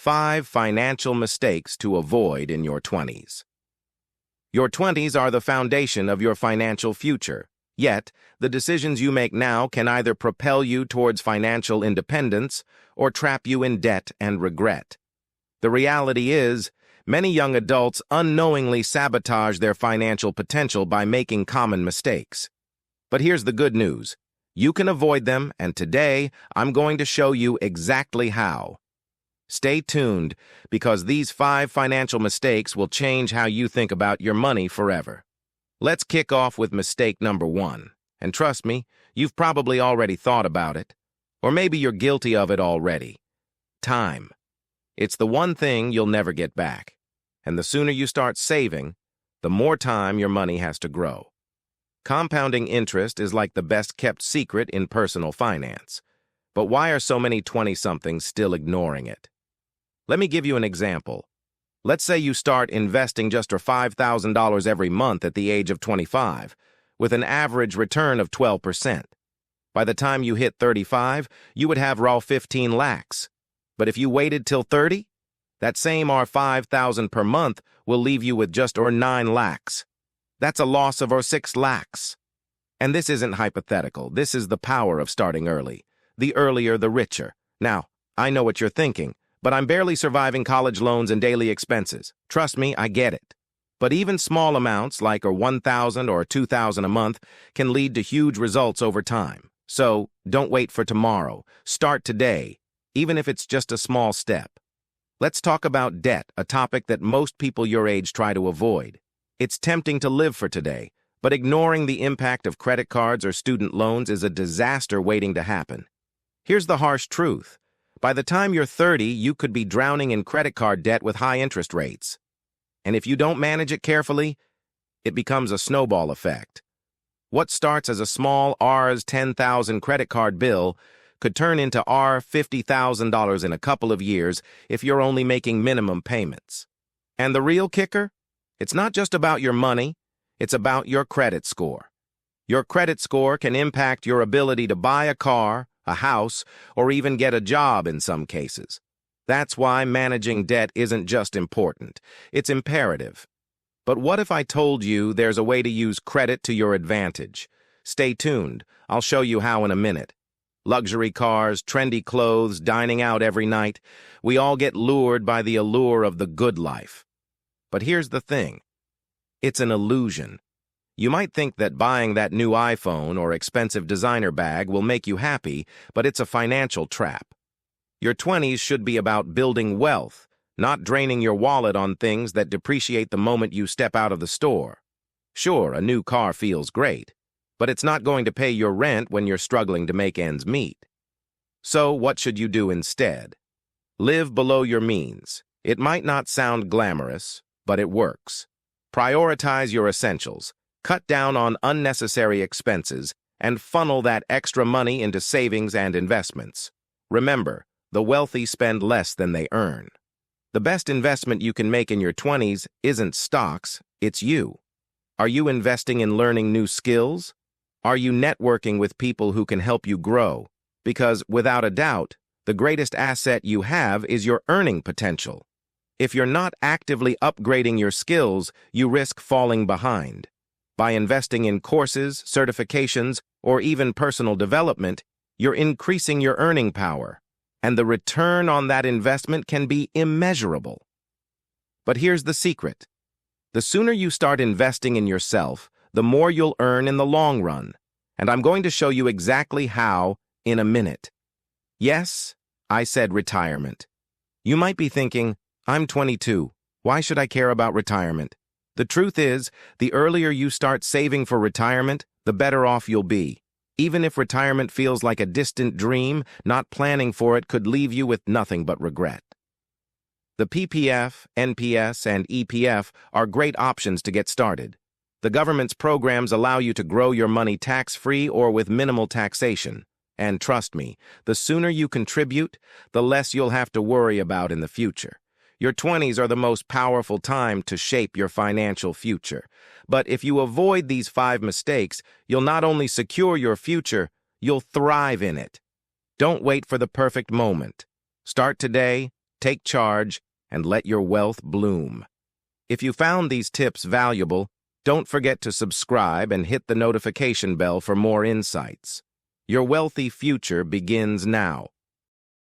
5 financial mistakes to avoid in your 20s. Your 20s are the foundation of your financial future. Yet, the decisions you make now can either propel you towards financial independence or trap you in debt and regret. The reality is, many young adults unknowingly sabotage their financial potential by making common mistakes. But here's the good news. You can avoid them, and today, I'm going to show you exactly how. Stay tuned, because these 5 financial mistakes will change how you think about your money forever. Let's kick off with mistake number 1. And trust me, you've probably already thought about it. Or maybe you're guilty of it already. Time. It's the one thing you'll never get back. And the sooner you start saving, the more time your money has to grow. Compounding interest is like the best-kept secret in personal finance. But why are so many 20-somethings still ignoring it? Let me give you an example. Let's say you start investing just for $5,000 every month at the age of 25, with an average return of 12%. By the time you hit 35, you would have raw 15 lakhs. But if you waited till 30, that same $5,000 per month will leave you with just 9 lakhs. That's a loss of 6 lakhs. And this isn't hypothetical. This is the power of starting early. The earlier, the richer. Now, I know what you're thinking, but I'm barely surviving college loans and daily expenses. Trust me, I get it. But even small amounts, like $1,000 or $2,000 a month, can lead to huge results over time. So, don't wait for tomorrow. Start today, even if it's just a small step. Let's talk about debt, a topic that most people your age try to avoid. It's tempting to live for today, but ignoring the impact of credit cards or student loans is a disaster waiting to happen. Here's the harsh truth. By the time you're 30, you could be drowning in credit card debt with high interest rates. And if you don't manage it carefully, it becomes a snowball effect. What starts as a small Rs. $10,000 credit card bill could turn into $50,000 in a couple of years if you're only making minimum payments. And the real kicker? It's not just about your money, it's about your credit score. Your credit score can impact your ability to buy a car, a house, or even get a job in some cases. That's why managing debt isn't just important, it's imperative. But what if I told you there's a way to use credit to your advantage? Stay tuned, I'll show you how in a minute. Luxury cars, trendy clothes, dining out every night, we all get lured by the allure of the good life. But here's the thing, it's an illusion. You might think that buying that new iPhone or expensive designer bag will make you happy, but it's a financial trap. Your 20s should be about building wealth, not draining your wallet on things that depreciate the moment you step out of the store. Sure, a new car feels great, but it's not going to pay your rent when you're struggling to make ends meet. So what should you do instead? Live below your means. It might not sound glamorous, but it works. Prioritize your essentials. Cut down on unnecessary expenses, and funnel that extra money into savings and investments. Remember, the wealthy spend less than they earn. The best investment you can make in your 20s isn't stocks, it's you. Are you investing in learning new skills? Are you networking with people who can help you grow? Because, without a doubt, the greatest asset you have is your earning potential. If you're not actively upgrading your skills, you risk falling behind. By investing in courses, certifications, or even personal development, you're increasing your earning power, and the return on that investment can be immeasurable. But here's the secret. The sooner you start investing in yourself, the more you'll earn in the long run, and I'm going to show you exactly how in a minute. Yes, I said retirement. You might be thinking, I'm 22. Why should I care about retirement? The truth is, the earlier you start saving for retirement, the better off you'll be. Even if retirement feels like a distant dream, not planning for it could leave you with nothing but regret. The PPF, NPS, and EPF are great options to get started. The government's programs allow you to grow your money tax-free or with minimal taxation. And trust me, the sooner you contribute, the less you'll have to worry about in the future. Your 20s are the most powerful time to shape your financial future. But if you avoid these 5 mistakes, you'll not only secure your future, you'll thrive in it. Don't wait for the perfect moment. Start today, take charge, and let your wealth bloom. If you found these tips valuable, don't forget to subscribe and hit the notification bell for more insights. Your wealthy future begins now.